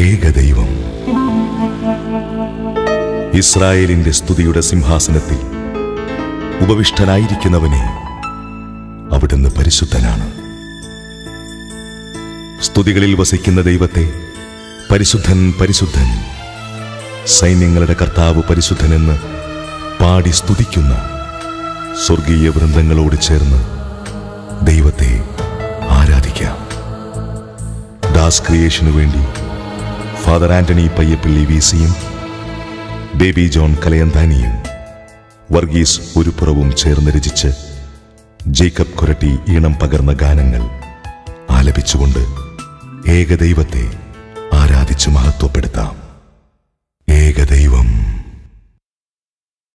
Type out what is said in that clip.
ഏകദൈവം. ഇസ്രായേലിന്റെ സ്തുതിയുടെ സിംഹാസനത്തിൽ ഉപവിഷ്ടനായിരിക്കുന്നവനെ, അവിടുന്ന് പരിശുദ്ധനാണ്. സ്തുതികളിൽ വസിക്കുന്ന ദൈവത്തെ പരിശുദ്ധൻ പരിശുദ്ധൻ, സൈന്യങ്ങളുടെ കർത്താവ് പരിശുദ്ധനെന്ന് പാടി സ്തുതിക്കുന്ന സ്വർഗീയ വൃന്ദങ്ങളോട് ചേർന്ന് ദൈവത്തെ ആരാധിക്കാം. ദാസ് ക്രിയേഷനു വേണ്ടി ഫാദർ ആന്റണി പയ്യപ്പള്ളി വിസിയും ബേബി ജോൺ കലയന്താനിയും വർഗീസ് ഒരുപുറവും ചേർന്ന് രചിച്ച് ജേക്കബ് കൊരട്ടി ഈണം പകർന്ന ഗാനങ്ങൾ ആലപിച്ചുകൊണ്ട് ഏകദൈവത്തെ ആരാധിച്ചു മഹത്വപ്പെടുത്താം. ഏകദൈവം.